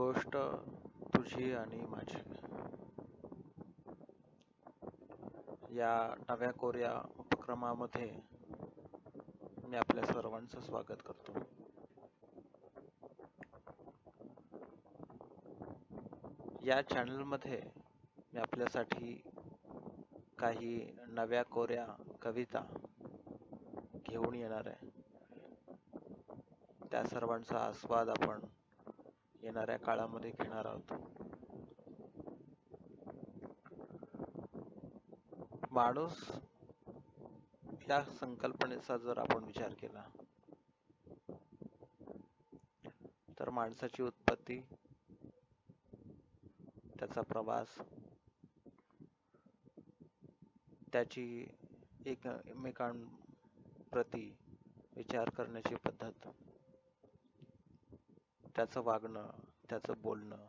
गोष्ट तुझी आणि माझी या नव्या कोऱ्या उपक्रमामध्ये मी आपल्या सर्वांचं स्वागत करतो. या चॅनलमध्ये मी आपल्यासाठी काही नव्या कोऱ्या कविता घेऊन येणार आहे. त्या सर्वांचा आस्वाद आपण येणाऱ्या काळामध्ये घेणार आहोत. माणूस या संकल्पनेचा जर आपण विचार केला तर माणसाची उत्पत्ती, त्याचा प्रवास, त्याची एकमेकांप्रती विचार करण्याची पद्धत, त्याचं वागणं, त्याचं बोलणं,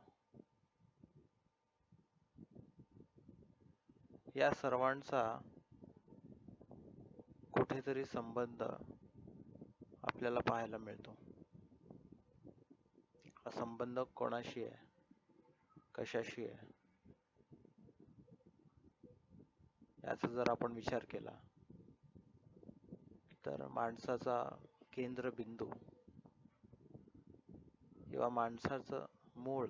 या सर्वांचा कुठेतरी संबंध आपल्याला पाहायला मिळतो. हा संबंध कोणाशी आहे, कशाशी आहे, याचा जर आपण विचार केला तर माणसाचा केंद्रबिंदू किंवा माणसाचं मूळ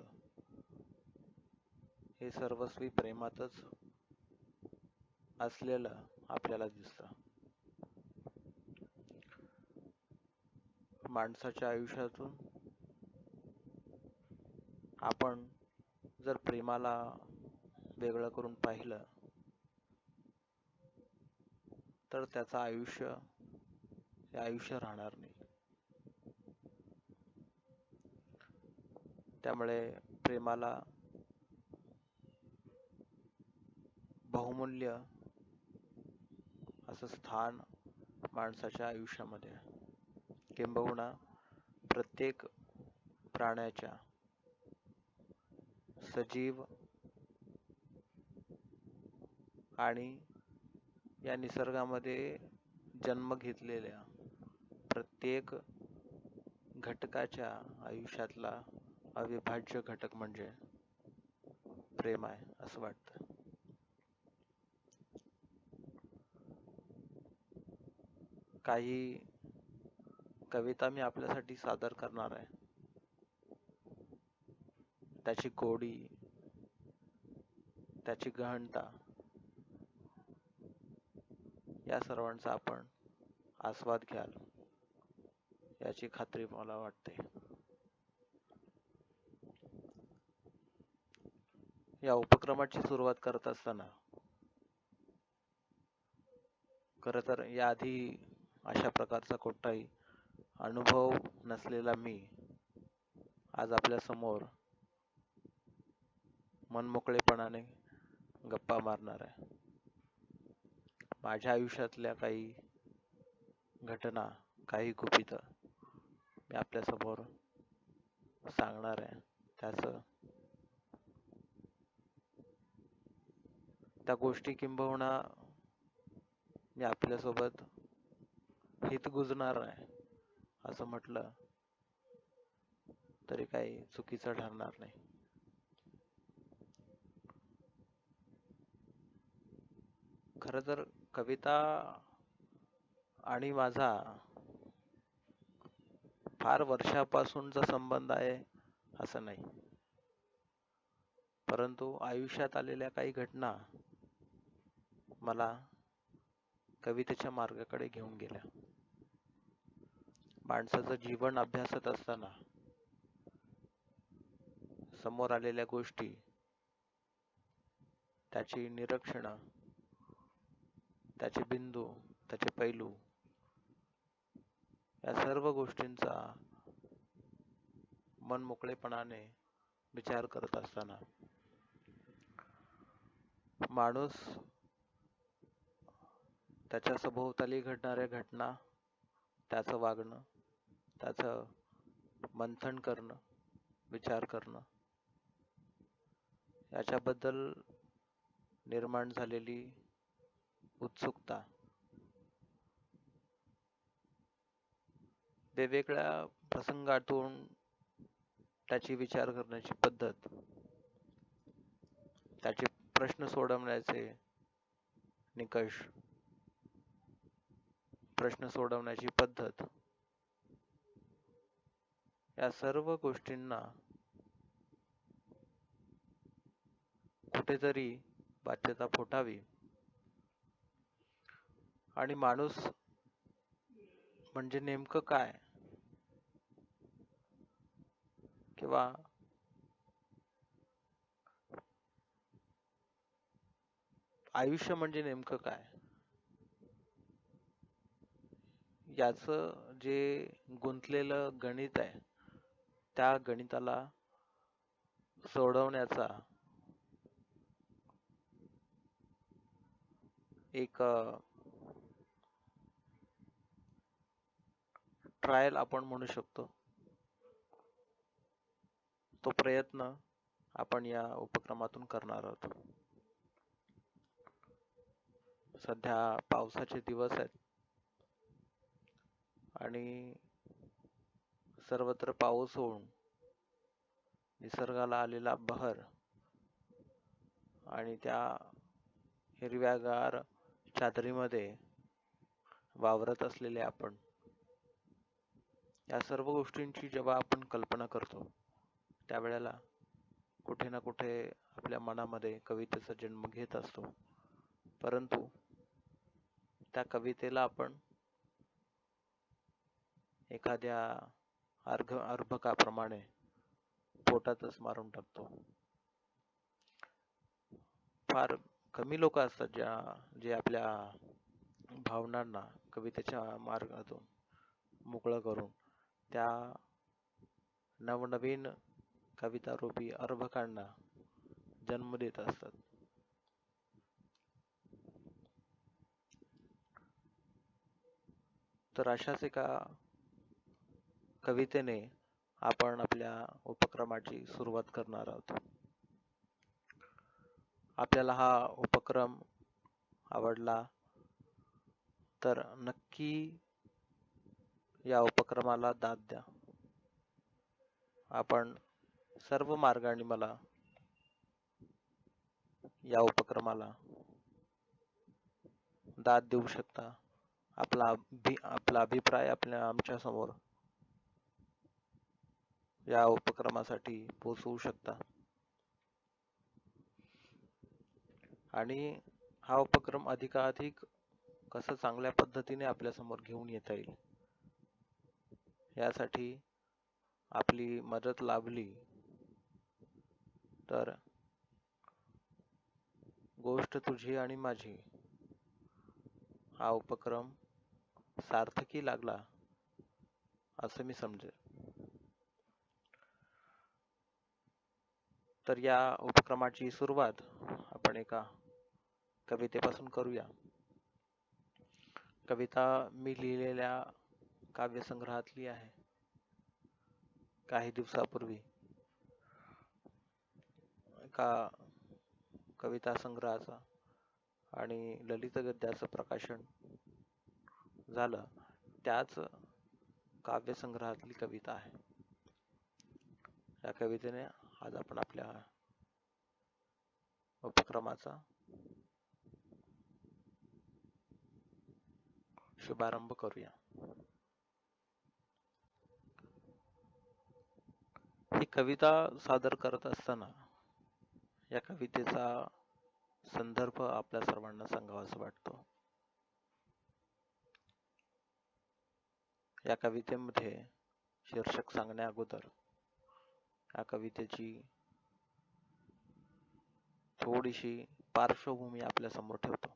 हे सर्वस्वी प्रेमातच असलेलं आपल्याला दिसतं. माणसाच्या आयुष्यातून आपण जर प्रेमाला वेगळं करून पाहिलं तर त्याचं आयुष्य हे आयुष्य राहणार नाही. त्यामुळे प्रेमाला बहुमूल्य असं स्थान माणसाच्या आयुष्यामध्ये आहे. किंबहुना प्रत्येक प्राण्याच्या, सजीव आणि या निसर्गामध्ये जन्म घेतलेल्या प्रत्येक घटकाच्या आयुष्यातला अविभाज्य घटक म्हणजे प्रेम आहे असं वाटतं. काही कविता मी आपल्यासाठी सादर करणार आहे. त्याची गोडी, त्याची गहनता या सर्वांचा आपण आस्वाद घ्याल याची खात्री मला वाटते. या उपक्रमाची सुरुवात करत असताना खरं तर याआधी अशा प्रकारचा कोणताही अनुभव नसलेला मी आज आपल्या समोर मनमोकळेपणाने गप्पा मारणार आहे. माझ्या आयुष्यातल्या काही घटना, काही गुपितं मी आपल्या समोर सांगणार आहे. त्या गोष्टी किंबहुना मी आपल्यासोबत हित गुजणार आहे असं म्हटलं तरी काही चुकीचं ठरणार नाही. खरं तर कविता आणि माझा फार वर्षापासूनचा संबंध आहे असं नाही, परंतु आयुष्यात आलेल्या काही घटना मला कवितेच्या मार्गाकडे घेऊन गेल्या. माणसाचं जीवन अभ्यासत असताना समोर आलेल्या गोष्टी, त्याची निरीक्षणं, त्याचे बिंदू, त्याचे पैलू या सर्व गोष्टींचा मनमोकळेपणाने विचार करत असताना माणूस त्याच्या सभोवताली घडणाऱ्या घटना, त्याचं वागणं, त्याचं मंथन करणं, विचार करणं याच्याबद्दल निर्माण झालेली उत्सुकता वेगवेगळ्या प्रसंगातून त्याची विचार करण्याची पद्धत, त्याचे प्रश्न सोडवण्याचे निकष, प्रश्न सोडवण्याची पद्धत, या सर्व गोष्टींना कुठेतरी बाध्यता फुटावी आणि माणूस म्हणजे नेमकं काय, किंवा आयुष्य म्हणजे नेमकं काय, याचं जे गुंतलेलं गणित आहे, त्या गणिताला सोडवण्याचा एक ट्रायल आपण म्हणू शकतो. तो प्रयत्न आपण या उपक्रमातून करणार आहोत. सध्या पावसाचे दिवस आहेत आणि सर्वत्र पाऊस होऊन निसर्गाला आलेला बहर आणि त्या हिरव्यागार चादरीमध्ये वावरत असलेले आपण, या सर्व गोष्टींची जेव्हा आपण कल्पना करतो त्यावेळेला कुठे ना कुठे आपल्या मनामध्ये कवितेचा जन्म घेत असतो. परंतु त्या कवितेला आपण एखाद्या अर्भकाप्रमाणे पोटातच मारून टाकतो. फार कमी लोक असतात जे आपल्या भावनांना कवितेच्या मार्गातून मोकळं करून त्या नवनवीन कविता रूपी अर्भकांना जन्म देत असतात. तर अशाच एका कवितेने आपण आपल्या उपक्रमाची सुरुवात करणार आहोत. आपल्याला हा उपक्रम आवडला तर नक्की या उपक्रमाला दाद द्या. आपण सर्व मार्गाने मला या उपक्रमाला दाद देऊ शकता. आपला अभिप्राय आमच्या समोर या उपक्रमासाठी पोचवू शकता आणि हा उपक्रम अधिकाधिक कसं चांगल्या पद्धतीने आपल्या समोर घेऊन येता येईल यासाठी आपली मदत लाभली तर गोष्ट तुझी आणि माझी हा उपक्रम सार्थकी लागला असं मी समजेल. तर या उपक्रमाची सुरुवात आपण एका कवितेपासून करूया. कविता मी लिहिलेल्या काव्यसंग्रहातली आहे. काही दिवसापूर्वी एका कविता संग्रहाचा आणि ललित गद्याचं प्रकाशन झालं, त्याच काव्यसंग्रहातली कविता आहे. या कवितेने आज आपण आपल्या उपक्रमाचा शुभारंभ करूया. ही कविता सादर करत असताना या कवितेचा संदर्भ आपल्या सर्वांना सांगावासा वाटतो. या कवितेमध्ये शीर्षक सांगण्या अगोदर या कवितेची थोडीशी पार्श्वभूमी आपल्या समोर ठेवतो.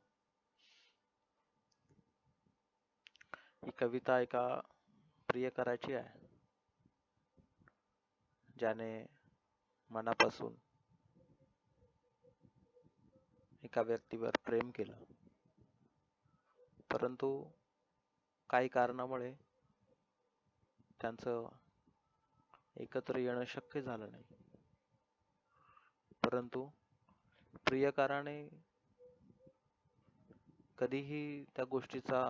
ही कविता एका प्रियकराची आहे, ज्याने मनापासून एका व्यक्तीवर प्रेम केलं, परंतु काही कारणामुळे त्यांचं एकत्र येणं शक्य झालं नाही. परंतु प्रियकराने कधीही त्या गोष्टीचा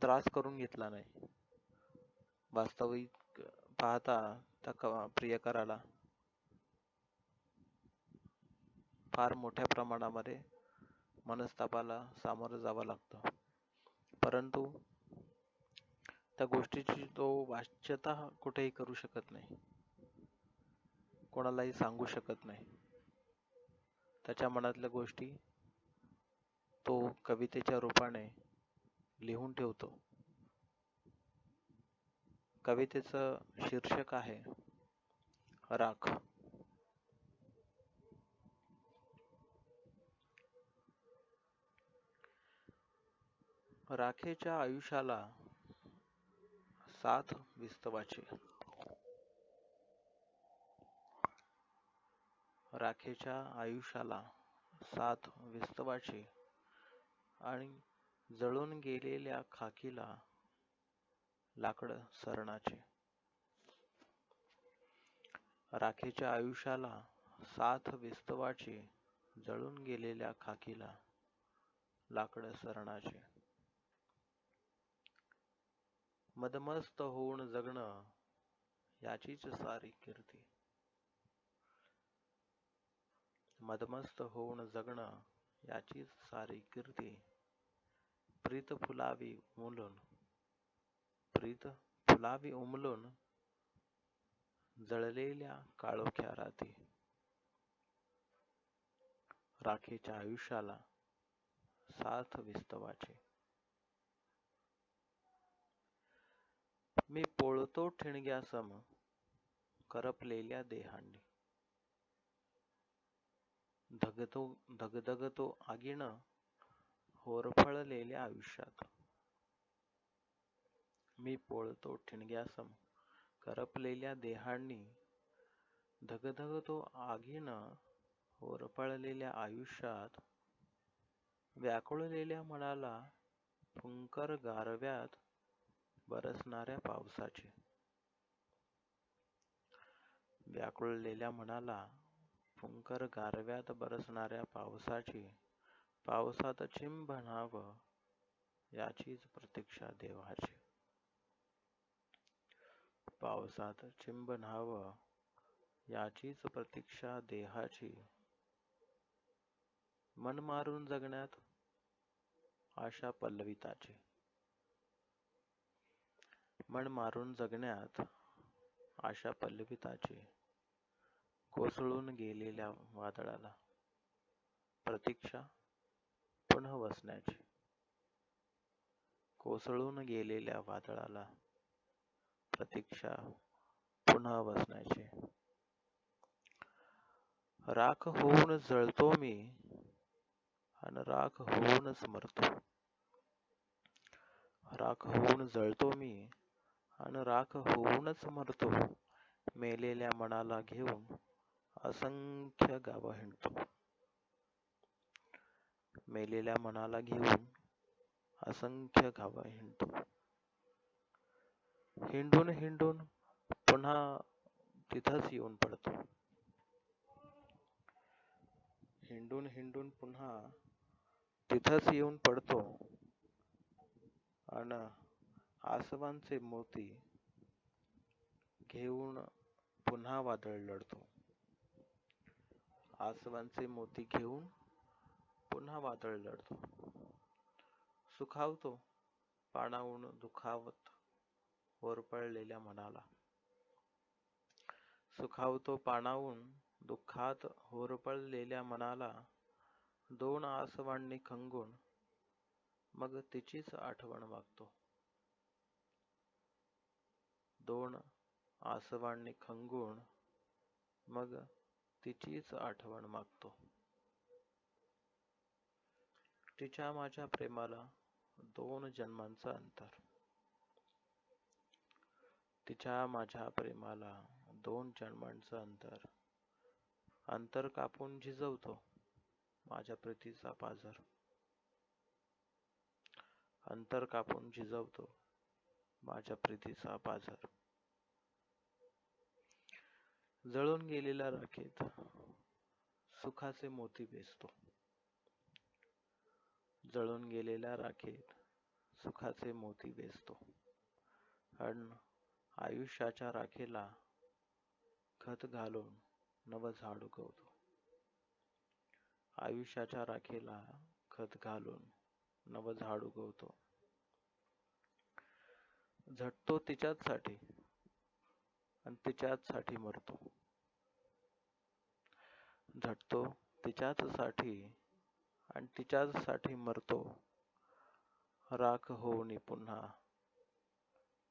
त्रास करून घेतला नाही. वास्तविक पाहता त्या प्रियकराला फार मोठ्या प्रमाणामध्ये मनस्तापाला सामोरं जावं लागतं. परंतु त्या गोष्टीची तो वाच्यता कुठेही करू शकत नाही, कोणालाही सांगू शकत नाही. त्याच्या मनातल्या गोष्टी तो कवितेच्या रूपाने लिहून ठेवतो. कवितेचं शीर्षक आहे राख. राखेच्या आयुष्याला 7 विस्तवाचे. राखेच्या आयुष्याला 7 विस्तवाचे आणि जळून गेलेल्या खाकीला लाकड सरणाचे. राखेच्या आयुष्याला 7 विस्तवाचे, जळून गेलेल्या खाकीला लाकड सरणाचे. मदमस्त होऊन जगणं याचीच सारी कीर्ती. मदमस्त होऊन जगणं याचीच सारी कीर्ती. प्रीत फुलावी उमलून, प्रीत फुलावी उमलून जळलेल्या काळोख्या राती. राखेच्या आयुष्याला 7 विस्तवाचे. मी पोळतो ठिणग्यासम करपलेल्या देहांनी. धगधगतो आगीनं होरपळलेल्या आयुष्यात. मी पोळतो ठिणग्यासम करपलेल्या देहांनी. धगधगतो आगीनं होरपळलेल्या आयुष्यात. व्याकुळलेल्या मनाला फुंकर गारव्यात बरसणाऱ्या पावसाचे. व्याकुळलेल्या मनाला फुंकर गारव्यात बरसणाऱ्या पावसाची. पावसात चिंब न्हावं याचीच प्रतीक्षा देवाची. पावसात चिंब न्हावं याचीच प्रतीक्षा देहाची. मन मारून जगण्यात आशा पल्लविताची. मन मारून जगण्यात आशा पल्लविताची. कोसळून गेलेल्या वादळाला प्रतीक्षा पुन्हा वसण्याची. कोसळून गेलेल्या वादळाला प्रतीक्षा पुन्हा वसण्याची. राख होऊन जळतो मी अन राख होऊनच मरतो. राख होऊन जळतो मी अन राख होऊनच मरतो. मेलेल्या मनाला घेऊन असंख्य गावं हिंडतो. मेलेल्या मनाला घेऊन असंख्य गावं हिंडतो. हिंडून हिंडून पुन्हा तिथंच येऊन पडतो. हिंडून हिंडून पुन्हा तिथंच येऊन पडतो. अन आसवांचे मोती घेऊन पुन्हा वादळ लढतो. आसवांचे मोती घेऊन पुन्हा वादळ लढतो. सुखावतो पाणावून दुखावत होरपळलेल्या मनाला. सुखावतो पाणावून दुःखात होरपळलेल्या मनाला. 2 आसवांनी खंगून मग तिचीच आठवण मागतो. 2 आसवांनी खंगून मग तिचीच आठवण मागतो. तिच्या माझ्या प्रेमाला 2 जन्मांचं अंतर. तिच्या माझ्या प्रेमाला 2 जन्मांचं अंतर. अंतर कापून झिजवतो माझ्या प्रीतीचा पाझर. अंतर कापून झिजवतो माझ्या प्रीतीचा पाझर. जळून गेलेल्या राखेत सुखाचे मोती वेचतो. जळून गेलेल्या राखेत सुखाचे मोती वेचतो. अन आयुष्याच्या राखेला खत घालून नवं झाड उगवतो. आयुष्याच्या राखेला खत घालून नवं झाड उगवतो. झटतो तिच्याचसाठी आणि तिच्याचसाठी मरतो. झटतो तिच्याचसाठी आणि तिच्याचसाठी मरतो. राख होऊन पुन्हा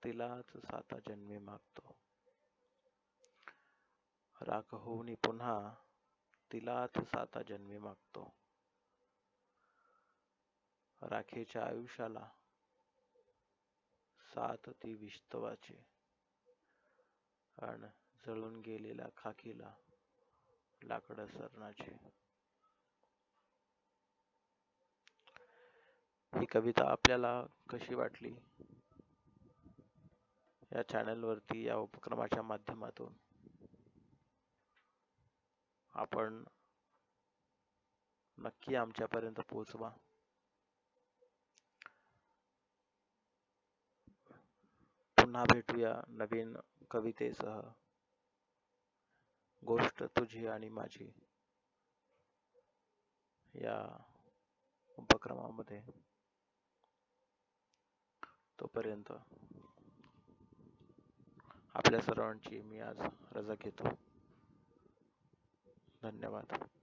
तिलाच साता जन्मी मागतो. राख होऊन पुन्हा तिलाच साता जन्मी मागतो. राखेच्या आयुष्याला साथ ती विस्तवाची अन जळून गेलेल्या खाकीला लाकड सरणाची. ही कविता आपल्याला कशी वाटली? या चॅनलवरती या उपक्रमाच्या माध्यमातून आपण नक्की आमच्यापर्यंत पोहोचवा. पुन्हा भेटूया नवीन कवितेसह. गोष्ट तुझी आणि माझी या उपक्रमामध्ये. तोपर्यंत आपल्या सर्वांची मी आज रजा घेतो. धन्यवाद.